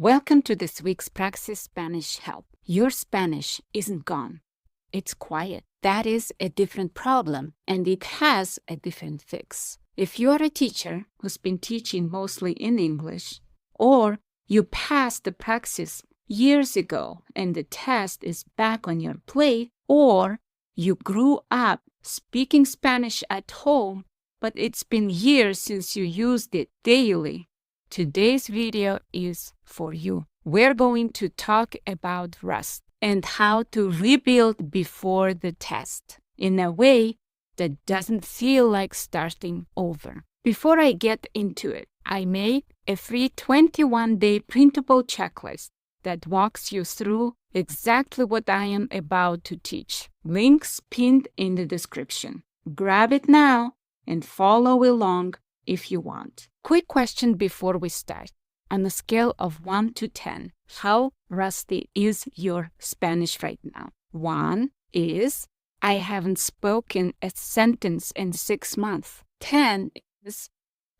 Welcome to this week's Praxis Spanish Help. Your Spanish isn't gone. It's quiet. That is a different problem, and it has a different fix. If you are a teacher who's been teaching mostly in English, or you passed the Praxis years ago and the test is back on your plate, or you grew up speaking Spanish at home, but it's been years since you used it daily, today's video is for you. We're going to talk about rust and how to rebuild before the test in a way that doesn't feel like starting over. Before I get into it, I made a free 21-day printable checklist that walks you through exactly what I am about to teach. Links pinned in the description. Grab it now and follow along if you want. Quick question before we start. On a scale of 1 to 10, how rusty is your Spanish right now? 1 is, I haven't spoken a sentence in 6 months. 10 is,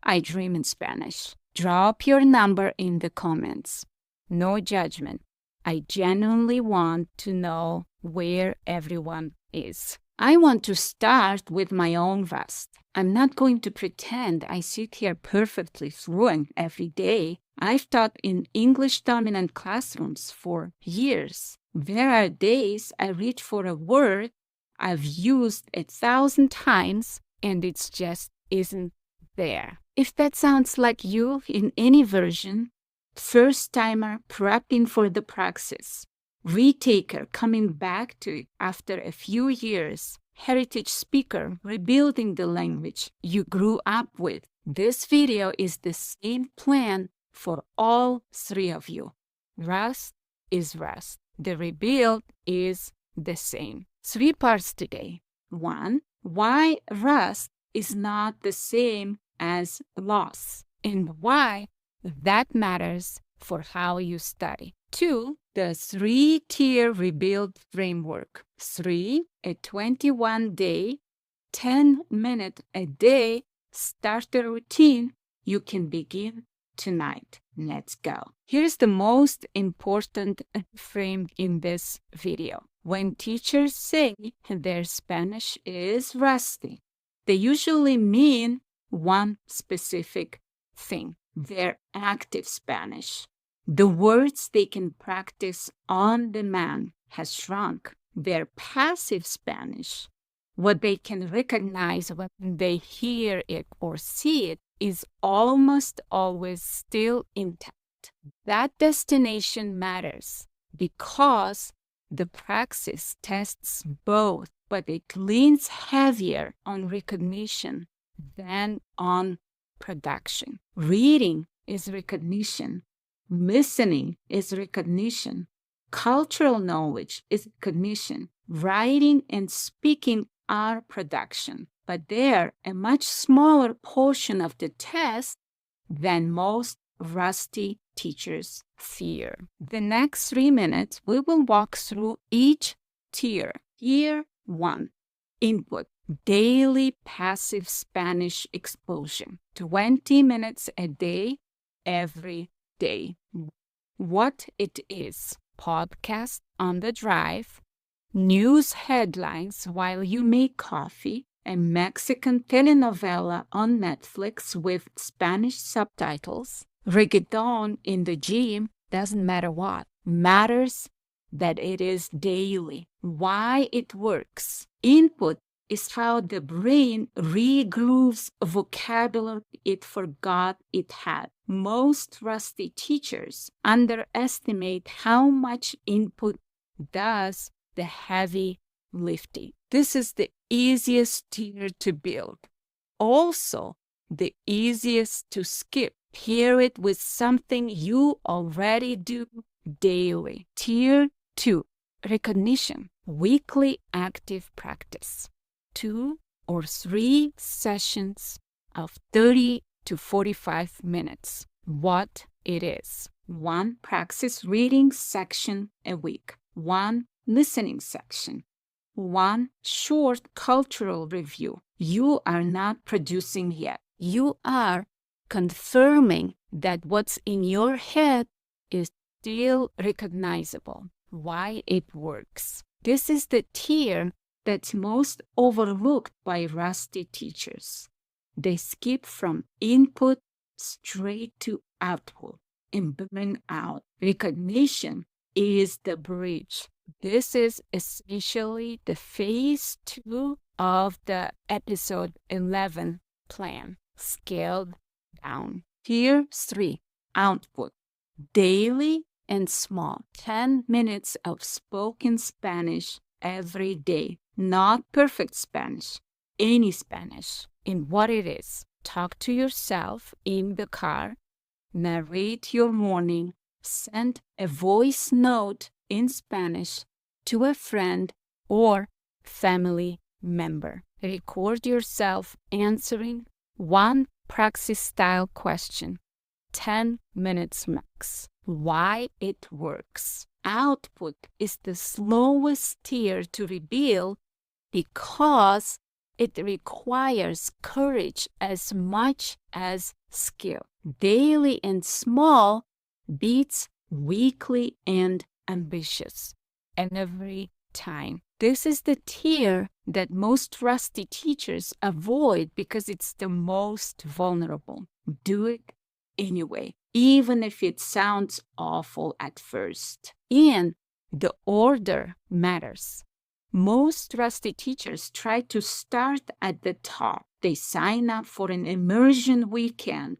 I dream in Spanish. Drop your number in the comments. No judgment. I genuinely want to know where everyone is. I want to start with my own rust. I'm not going to pretend I sit here perfectly fluent every day. I've taught in English-dominant classrooms for years. There are days I reach for a word I've used 1,000 times and it just isn't there. If that sounds like you in any version, first-timer prepping for the Praxis, retaker coming back to it after a few years, heritage speaker rebuilding the language you grew up with, this video is the same plan for all 3 of you. Rust is rust. The rebuild is the same. 3 parts today. 1, why rust is not the same as loss and why that matters for how you study. 2, the 3-tier rebuild framework. 3, a 21-day, 10-minute-a-day starter routine you can begin tonight. Let's go. Here's the most important frame in this video. When teachers say their Spanish is rusty, they usually mean one specific thing: their active Spanish. The words they can practice on demand has shrunk. Their passive Spanish, what they can recognize when they hear it or see it, is almost always still intact. That destination matters because the Praxis tests both, but it leans heavier on recognition than on production. Reading is recognition. Listening is recognition. Cultural knowledge is recognition. Writing and speaking are production, but they're a much smaller portion of the test than most rusty teachers fear. The next 3 minutes, we will walk through each tier. Tier 1, input, daily passive Spanish exposure, 20 minutes a day, every day. What it is: podcast on the drive, news headlines while you make coffee, a Mexican telenovela on Netflix with Spanish subtitles, reggaeton in the gym, doesn't matter what. Matters that it is daily. Why it works. Input is how the brain regrooves vocabulary it forgot it had. Most rusty teachers underestimate how much input does the heavy lifting. This is the easiest tier to build. Also, the easiest to skip. Pair it with something you already do daily. Tier 2, recognition, weekly active practice. 2 or 3 sessions of 30 to 45 minutes. What it is: 1 Praxis reading section a week, 1 listening section, 1 short cultural review. You are not producing yet. You are confirming that what's in your head is still recognizable. Why it works. This is the tier that's most overlooked by rusty teachers. They skip from input straight to output and burn out. Recognition is the bridge. This is essentially the phase 2 of the episode 11 plan, scaled down. Tier 3, output. Daily and small, 10 minutes of spoken Spanish every day. Not perfect Spanish, any Spanish, in what it is. Talk to yourself in the car, narrate your morning, send a voice note in Spanish to a friend or family member. Record yourself answering one Praxis-style question, 10 minutes max. Why it works. Output is the slowest tier to reveal because it requires courage as much as skill. Daily and small beats weekly and ambitious. And every time. This is the tier that most rusty teachers avoid because it's the most vulnerable. Do it anyway, even if it sounds awful at first. And the order matters. Most rusty teachers try to start at the top. They sign up for an immersion weekend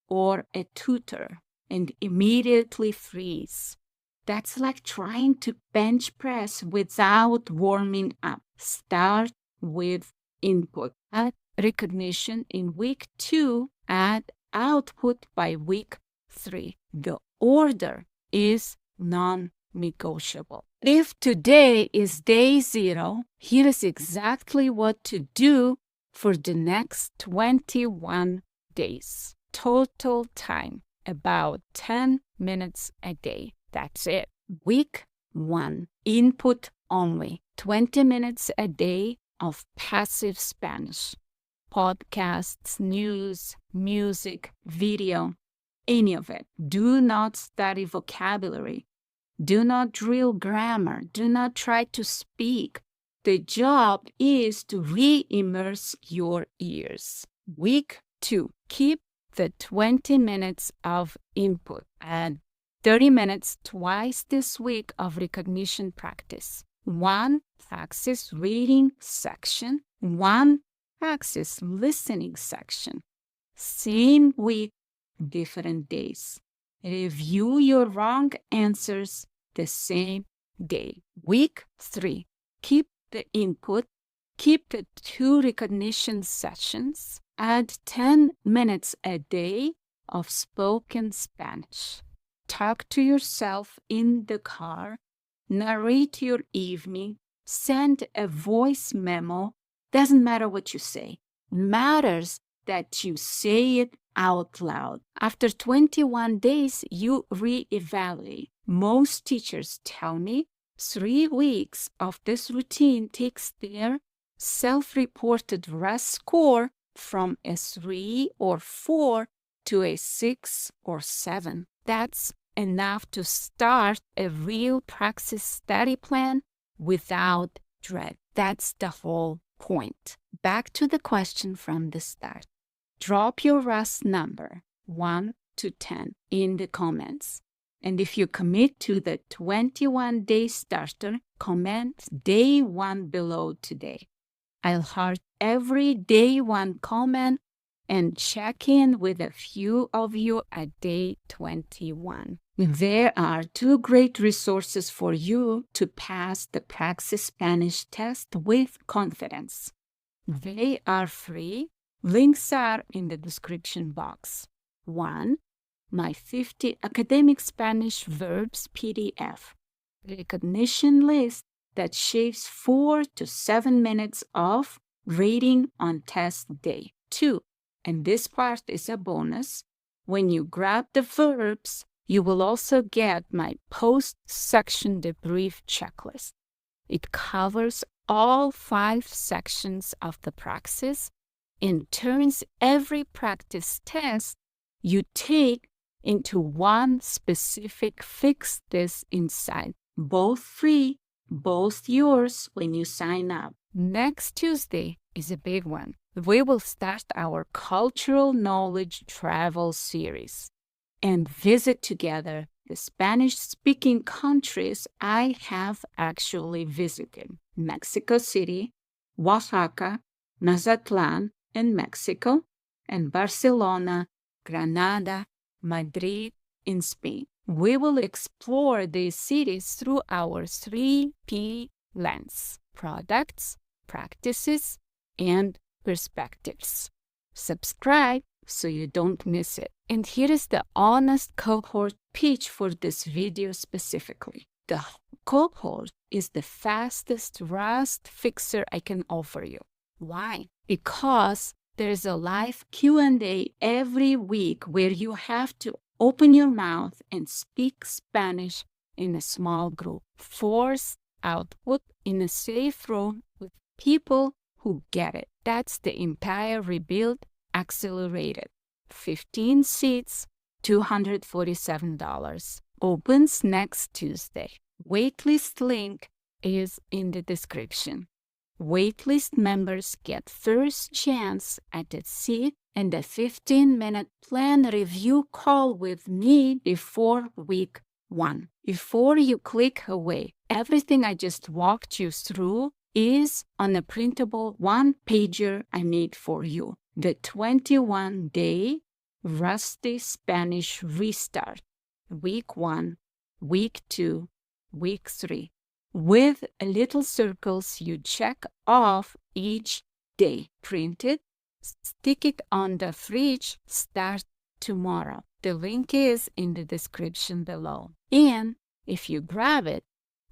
or a tutor and immediately freeze. That's like trying to bench press without warming up. Start with input. Add recognition in week 2. Add output by week 3. The order is non-negotiable. If today is day 0, here is exactly what to do for the next 21 days. Total time, about 10 minutes a day. That's it. Week 1, input only. 20 minutes a day of passive Spanish. Podcasts, news, music, video, any of it. Do not study vocabulary. Do not drill grammar. Do not try to speak. The job is to re-immerse your ears. Week 2, keep the 20 minutes of input and 30 minutes twice this week of recognition practice. 1 Praxis reading section, 1 Praxis listening section. Same week, different days. Review your wrong answers the same day. Week 3, keep the input, keep the 2 recognition sessions, add 10 minutes a day of spoken Spanish. Talk to yourself in the car, narrate your evening, send a voice memo. Doesn't matter what you say. Matters that you say it out loud. After 21 days, you reevaluate. Most teachers tell me 3 weeks of this routine takes their self-reported RAS score from a 3 or 4 to a 6 or 7. That's enough to start a real Praxis study plan without dread. That's the whole point. Back to the question from the start. Drop your RAS number 1 to 10 in the comments. And if you commit to the 21-day starter, comment day 1 below today. I'll heart every day 1 comment and check in with a few of you at day 21. There are 2 great resources for you to pass the Praxis Spanish test with confidence. They are free. Links are in the description box. 1, my 50 academic Spanish verbs PDF. Recognition list that shaves 4 to 7 minutes of reading on test day. 2, and this part is a bonus. When you grab the verbs, you will also get my Post-Section Debrief Checklist. It covers all 5 sections of the Praxis and turns every practice test you take into one specific fix this insight. Both free, both yours when you sign up. Next Tuesday is a big one. We will start our Cultural Knowledge Travel series and visit together the Spanish-speaking countries I have actually visited: Mexico City, Oaxaca, Mazatlan in Mexico, and Barcelona, Granada, Madrid in Spain. We will explore these cities through our 3P lens: products, practices, and perspectives. Subscribe so you don't miss it. And here is the honest cohort pitch for this video specifically. The cohort is the fastest Rust fixer I can offer you. Why? Because there's a live Q&A every week where you have to open your mouth and speak Spanish in a small group. Force output in a safe room with people who get it. That's the Empire Rebuild Accelerated. 15 seats, $247. Opens next Tuesday. Waitlist link is in the description. Waitlist members get first chance at a seat and a 15-minute plan review call with me before week 1. Before you click away, everything I just walked you through is on a printable one-pager I made for you. The 21-day Rusty Spanish Restart. Week 1, Week 2, Week 3. With little circles you check off each day. Print it, stick it on the fridge, start tomorrow. The link is in the description below. And if you grab it,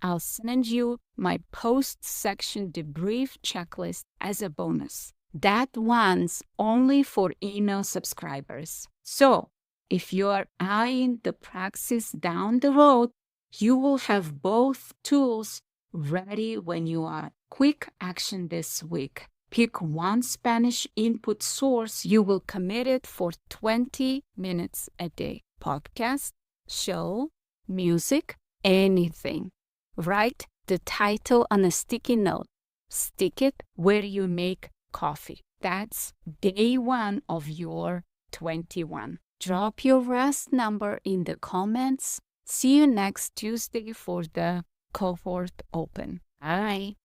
I'll send you my Post-Section Debrief Checklist as a bonus. That one's only for email subscribers. So, if you are eyeing the Praxis down the road, you will have both tools ready when you are quick action this week. Pick one Spanish input source you will commit it for 20 minutes a day. Podcast, show, music, anything. Write the title on a sticky note. Stick it where you make coffee. That's day 1 of your 21. Drop your Rust number in the comments. See you next Tuesday for the cohort open. Bye.